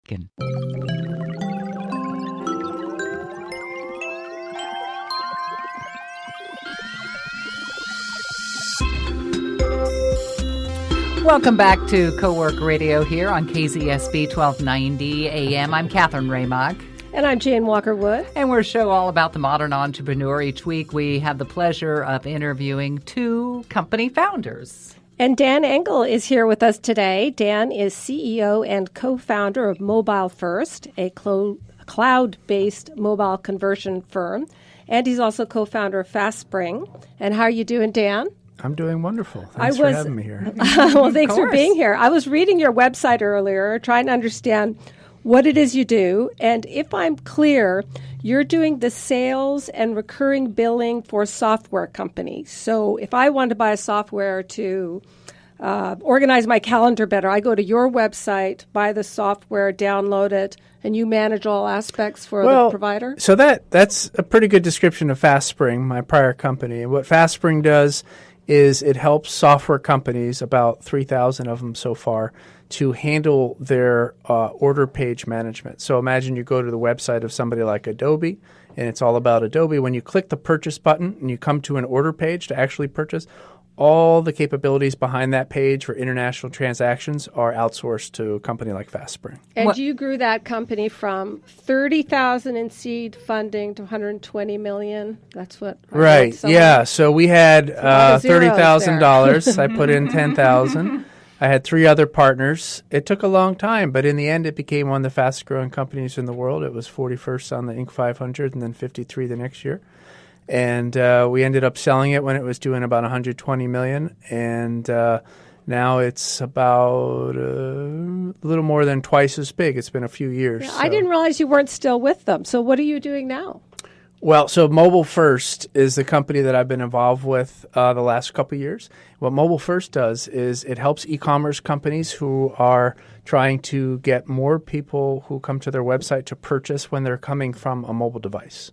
Welcome back to Cowork Radio here on KZSB 1290 AM. I'm Catherine Raymock. And I'm Jane Walker-Wood. And we're a show all about the modern entrepreneur. Each week we have the pleasure of interviewing two company founders. And Dan Engel is here with us today. Dan is CEO and co-founder of Mobile First, a cloud-based mobile conversion firm. And he's also co-founder of Fastspring. And how are you doing, Dan? I'm doing wonderful. Thanks for having me here. Well, thanks for being here. I was reading your website earlier, trying to understand what it is you do. And if I'm clear, you're doing the sales and recurring billing for software companies. So if I want to buy a software to organize my calendar better, I go to your website, buy the software, download it, and you manage all aspects for the provider? So that's a pretty good description of Fastspring, my prior company. And what Fastspring does is it helps software companies, about 3,000 of them so far, to handle their order page management. So imagine you go to the website of somebody like Adobe, and it's all about Adobe. When you click the purchase button and you come to an order page to actually purchase, all the capabilities behind that page for international transactions are outsourced to a company like Fastspring. And you grew that company from 30,000 in seed funding to 120 million. That's what. Right. Yeah. So we had $30,000. I put in 10,000. I had 3 other partners. It took a long time, but in the end, it became one of the fastest growing companies in the world. It was 41st on the Inc. 500 and then 53 the next year. And we ended up selling it when it was doing about $120 million. And now it's about a little more than twice as big. It's been a few years. Yeah, so. I didn't realize you weren't still with them. So what are you doing now? Well, so Mobile First is the company that I've been involved with the last couple of years. What Mobile First does is it helps e-commerce companies who are trying to get more people who come to their website to purchase when they're coming from a mobile device.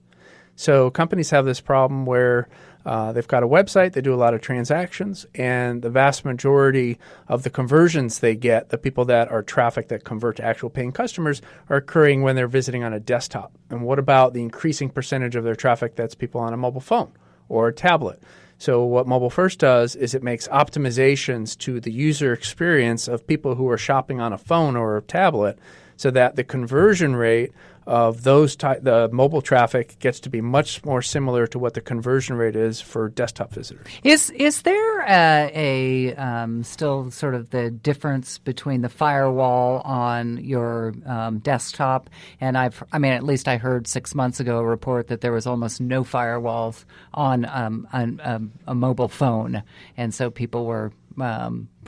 So companies have this problem where they've got a website, they do a lot of transactions, and the vast majority of the conversions they get, the people that are traffic that convert to actual paying customers, are occurring when they're visiting on a desktop. And what about the increasing percentage of their traffic that's people on a mobile phone or a tablet? So what Mobile First does is it makes optimizations to the user experience of people who are shopping on a phone or a tablet so that the conversion rate of the mobile traffic gets to be much more similar to what the conversion rate is for desktop visitors. Is there a still sort of the difference between the firewall on your desktop and at least I heard 6 months ago a report that there was almost no firewalls on a mobile phone, and so people were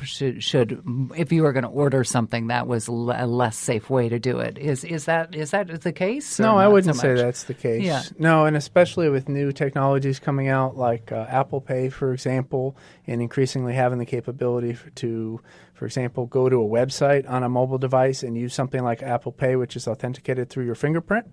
should if you were going to order something, that was a less safe way to do it. Is that the case? No, I wouldn't say that's the case. Yeah. No, and especially with new technologies coming out like Apple Pay, for example, and increasingly having the capability to, for example, go to a website on a mobile device and use something like Apple Pay, which is authenticated through your fingerprint.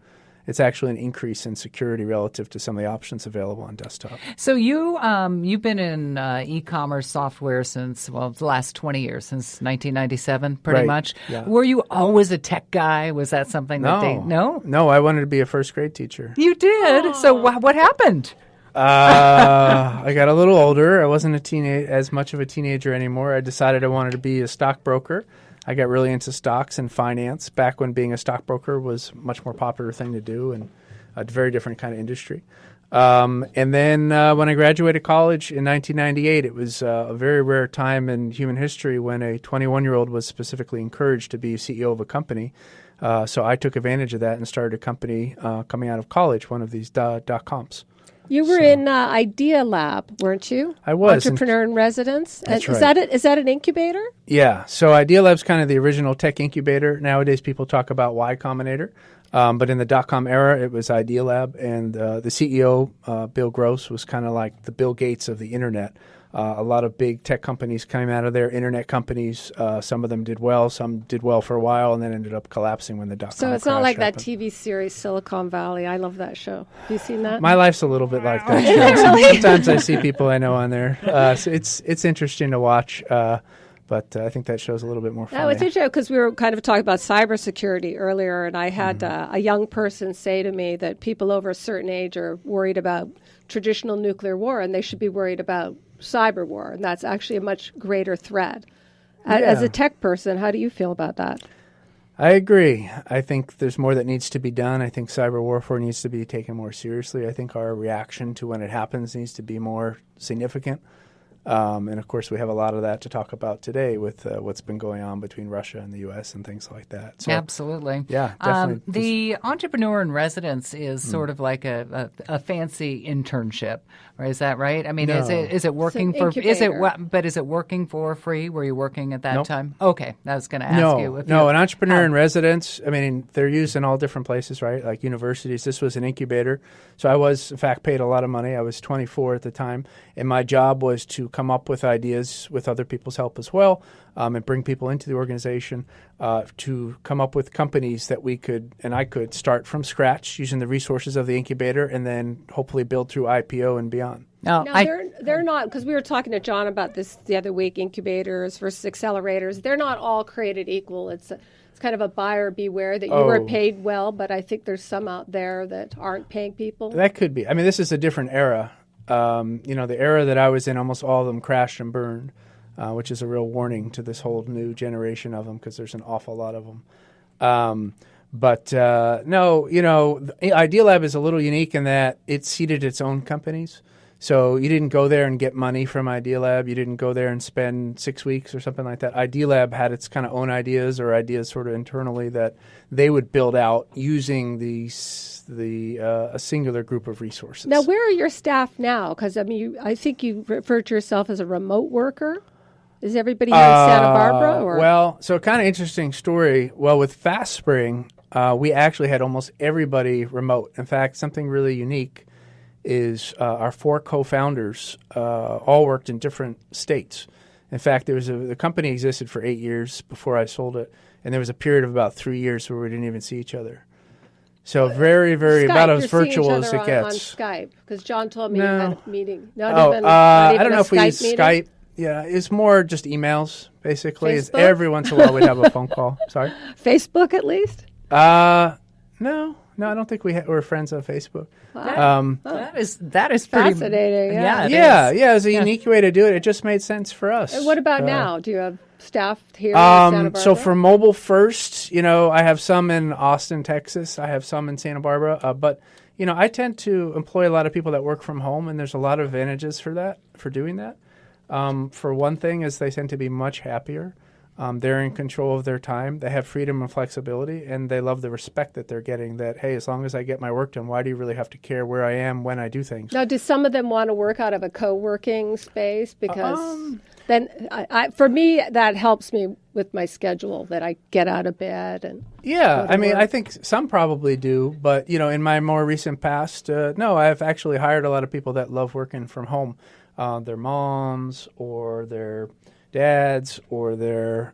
It's actually an increase in security relative to some of the options available on desktop. So you've been in e-commerce software since, the last 20 years, since 1997, pretty much. Yeah. Were you always a tech guy? Was that something that No, I wanted to be a first grade teacher. You did? Oh. So what happened? I got a little older. I wasn't as much of a teenager anymore. I decided I wanted to be a stockbroker. I got really into stocks and finance back when being a stockbroker was a much more popular thing to do and a very different kind of industry. And then when I graduated college in 1998, it was a very rare time in human history when a 21-year-old was specifically encouraged to be CEO of a company. So I took advantage of that and started a company coming out of college, one of these dot-coms. You were in Idea Lab, weren't you? I was. Entrepreneur in Residence. That's right. Is that an incubator? Yeah. So Idea Lab's kind of the original tech incubator. Nowadays people talk about Y Combinator. But in the dot-com era, it was Idea Lab. And the CEO, Bill Gross, was kind of like the Bill Gates of the Internet. A lot of big tech companies came out of there, internet companies. Some of them did well, some did well for a while, and then ended up collapsing when the dot-com So it's not like happened. That TV series Silicon Valley. I love that show. Have you seen that? My life's a little bit like that show. Sometimes I see people I know on there. So it's interesting to watch. But I think that shows a little bit more fun. No, it's interesting because we were kind of talking about cybersecurity earlier, and I had a young person say to me that people over a certain age are worried about traditional nuclear war, and they should be worried about cyber war, and that's actually a much greater threat. As a tech person, how do you feel about that? I agree. I think there's more that needs to be done. I think cyber warfare needs to be taken more seriously. I think our reaction to when it happens needs to be more significant. And, of course, we have a lot of that to talk about today with what's been going on between Russia and the U.S. and things like that. So, absolutely. Yeah, definitely. The entrepreneur in residence is sort of like a fancy internship, or is that right? I mean, No. is it working for? But is it working for free? Were you working at that Nope. time? Okay, I was going to ask you. No, an entrepreneur in residence. I mean, they're used in all different places, right? Like universities. This was an incubator, so I was, in fact, paid a lot of money. I was 24 at the time, and my job was to come up with ideas with other people's help as well, and bring people into the organization to come up with companies that I could start from scratch using the resources of the incubator, and then hopefully build through IPO and beyond. No, they're not, because we were talking to John about this the other week, incubators versus accelerators. They're not all created equal. It's kind of a buyer beware that you were paid well, but I think there's some out there that aren't paying people. That could be. I mean, this is a different era. The era that I was in, almost all of them crashed and burned, which is a real warning to this whole new generation of them because there's an awful lot of them. Idealab is a little unique in that it seeded its own companies. So you didn't go there and get money from Idealab. You didn't go there and spend 6 weeks or something like that. Idealab had its kind of own ideas or ideas sort of internally that they would build out using a singular group of resources. Now, where are your staff now? Because, I mean, I think you refer to yourself as a remote worker. Is everybody here in Santa Barbara? Or? Well, so kind of interesting story. Well, with Fastspring, we actually had almost everybody remote. In fact, something really unique is our 4 co-founders all worked in different states. In fact, the company existed for 8 years before I sold it, and there was a period of about 3 years where we didn't even see each other. So very, very, Skype, about as virtual as it gets. On Skype, because John told me you No. had a meeting. I don't know if we Skype use meeting? Skype. Yeah, it's more just emails, basically. It's Facebook? every once in a while we'd have a phone call. Sorry? Facebook, at least? No, I don't think we're friends on Facebook. Wow. That is pretty Fascinating, yeah. It was a unique way to do it. It just made sense for us. And what about now? Do you have staff here in Santa Barbara? So for mobile first, I have some in Austin, Texas. I have some in Santa Barbara. But I tend to employ a lot of people that work from home, and there's a lot of advantages for doing that. For one thing is they tend to be much happier. They're in control of their time. They have freedom and flexibility, and they love the respect that they're getting that, hey, as long as I get my work done, why do you really have to care where I am when I do things? Now, do some of them want to work out of a co-working space? Because then, for me, that helps me with my schedule, that I get out of bed. And yeah, I mean, work. I think some probably do. But, in my more recent past, no, I've actually hired a lot of people that love working from home. Their moms or their dads or their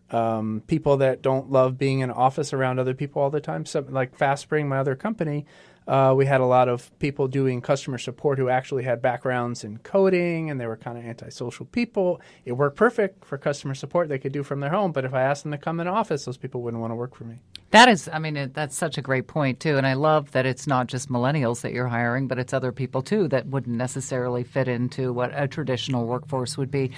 people that don't love being in an office around other people all the time. So, like Fastspring, my other company, we had a lot of people doing customer support who actually had backgrounds in coding, and they were kind of antisocial people. It worked perfect for customer support they could do from their home, but if I asked them to come in office, those people wouldn't want to work for me. That's such a great point, too. And I love that it's not just millennials that you're hiring, but it's other people, too, that wouldn't necessarily fit into what a traditional workforce would be.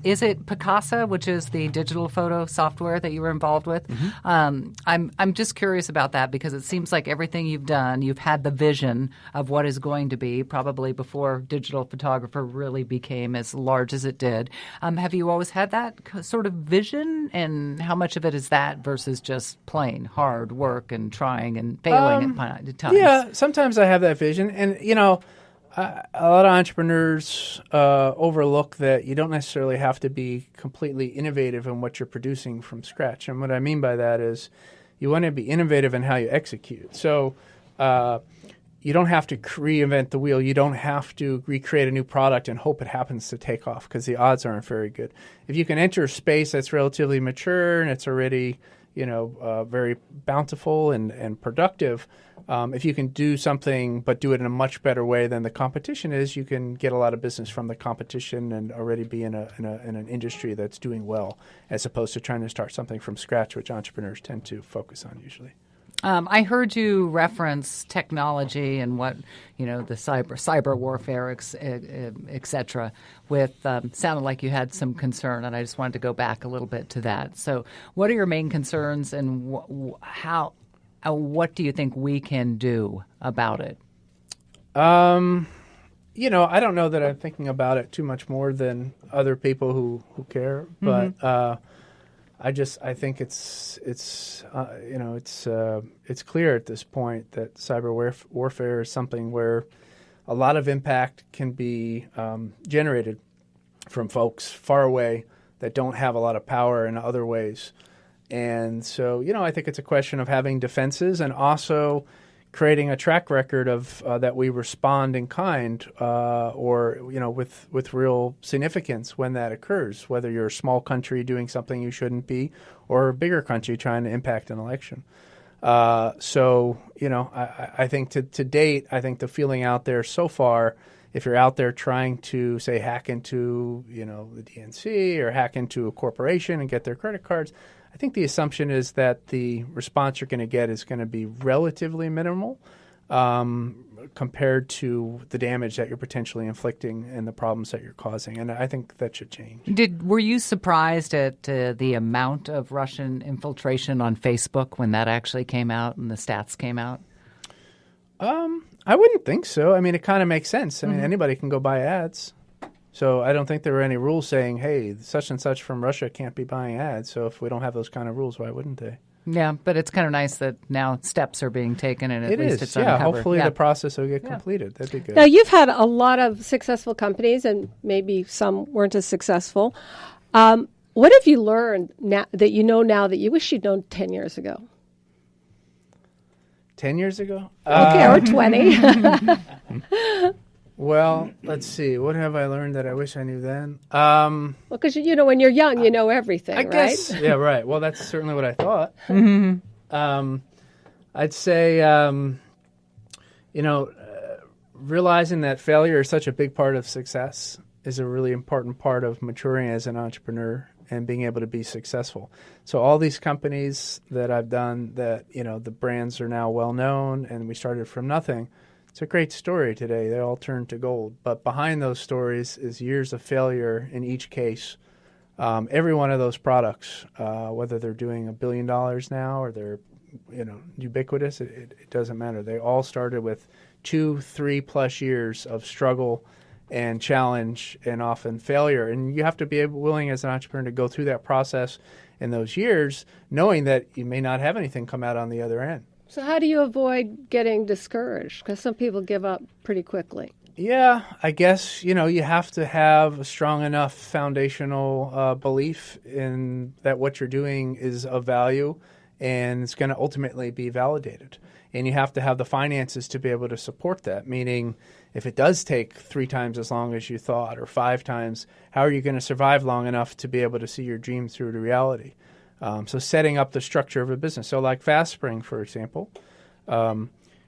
Is it Picasa, which is the digital photo software that you were involved with? Mm-hmm. I'm just curious about that because it seems like everything you've done, you've had the vision of what is going to be, probably before digital photographer really became as large as it did. Have you always had that sort of vision? And how much of it is that versus just plain hard work and trying and failing at times? Yeah, sometimes I have that vision. And, a lot of entrepreneurs overlook that you don't necessarily have to be completely innovative in what you're producing from scratch. And what I mean by that is you want to be innovative in how you execute. So you don't have to reinvent the wheel. You don't have to recreate a new product and hope it happens to take off because the odds aren't very good. If you can enter a space that's relatively mature and it's already very bountiful and productive, if you can do something but do it in a much better way than the competition is, you can get a lot of business from the competition and already be in an industry that's doing well, as opposed to trying to start something from scratch, which entrepreneurs tend to focus on usually. I heard you reference technology and what, the cyber warfare, et cetera, sounded like you had some concern, and I just wanted to go back a little bit to that. So what are your main concerns, and what do you think we can do about it? I don't know that I'm thinking about it too much more than other people who care, but I think it's clear at this point that cyber warfare is something where a lot of impact can be generated from folks far away that don't have a lot of power in other ways. And so, I think it's a question of having defenses and also creating a track record of that we respond in kind or with real significance when that occurs, whether you're a small country doing something you shouldn't be or a bigger country trying to impact an election. I think to date, I think the feeling out there so far, if you're out there trying to, say, hack into the DNC or hack into a corporation and get their credit cards, I think the assumption is that the response you're going to get is going to be relatively minimal compared to the damage that you're potentially inflicting and the problems that you're causing. And I think that should change. Were you surprised at the amount of Russian infiltration on Facebook when that actually came out and the stats came out? I wouldn't think so. I mean, it kind of makes sense. I mean, anybody can go buy ads. So I don't think there were any rules saying, hey, such and such from Russia can't be buying ads. So if we don't have those kind of rules, why wouldn't they? Yeah, but it's kind of nice that now steps are being taken and at least it's uncovered. Hopefully the process will get completed. That'd be good. Now, you've had a lot of successful companies and maybe some weren't as successful. What have you learned now that you wish you'd known 10 years ago? 10 years ago? Okay, or 20. Well, let's see. What have I learned that I wish I knew then? Well, because, when you're young, you know everything, I guess, right? Yeah, right. Well, that's certainly what I thought. I'd say, realizing that failure is such a big part of success is a really important part of maturing as an entrepreneur and being able to be successful. So all these companies that I've done that, the brands are now well known and we started from nothing. It's a great story today. They all turned to gold. But behind those stories is years of failure in each case. Every one of those products, whether they're doing $1 billion now or they're ubiquitous, it doesn't matter. They all started with 2-3+ years of struggle and challenge and often failure. And you have to be willing as an entrepreneur to go through that process in those years, knowing that you may not have anything come out on the other end. So how do you avoid getting discouraged? Because some people give up pretty quickly. Yeah, I guess, you have to have a strong enough foundational belief in that what you're doing is of value and it's going to ultimately be validated. And you have to have the finances to be able to support that, meaning if it does take 3 times as long as you thought or 5 times, how are you going to survive long enough to be able to see your dream through to reality? So setting up the structure of a business. So like Fastspring, for example,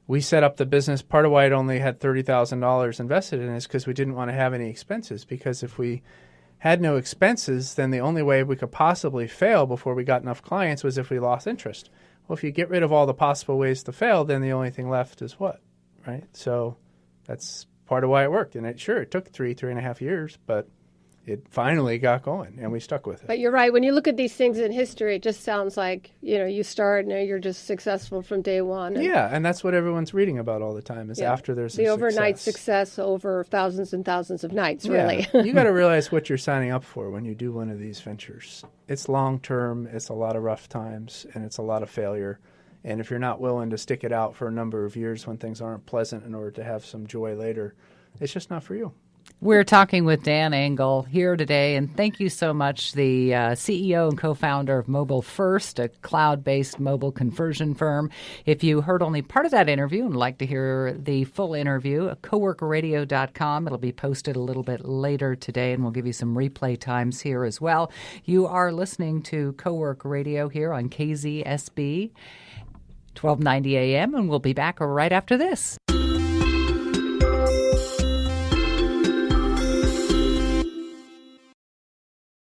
we set up the business. Part of why it only had $30,000 invested in it is because we didn't want to have any expenses. Because if we had no expenses, then the only way we could possibly fail before we got enough clients was if we lost interest. Well, if you get rid of all the possible ways to fail, then the only thing left is what, right? So that's part of why it worked. And it took 3.5 years, but it finally got going, and we stuck with it. But you're right. When you look at these things in history, it just sounds like, you start and you're just successful from day one. And that's what everyone's reading about all the time is after there's the overnight success over thousands and thousands of nights, really. You got to realize what you're signing up for when you do one of these ventures. It's long-term, it's a lot of rough times, and it's a lot of failure. And if you're not willing to stick it out for a number of years when things aren't pleasant in order to have some joy later, it's just not for you. We're talking with Dan Engel here today, and thank you so much, the CEO and co-founder of Mobile First, a cloud-based mobile conversion firm. If you heard only part of that interview and would like to hear the full interview, coworkerradio.com. It'll be posted a little bit later today, and we'll give you some replay times here as well. You are listening to Cowork Radio here on KZSB. 1290 a.m., and we'll be back right after this.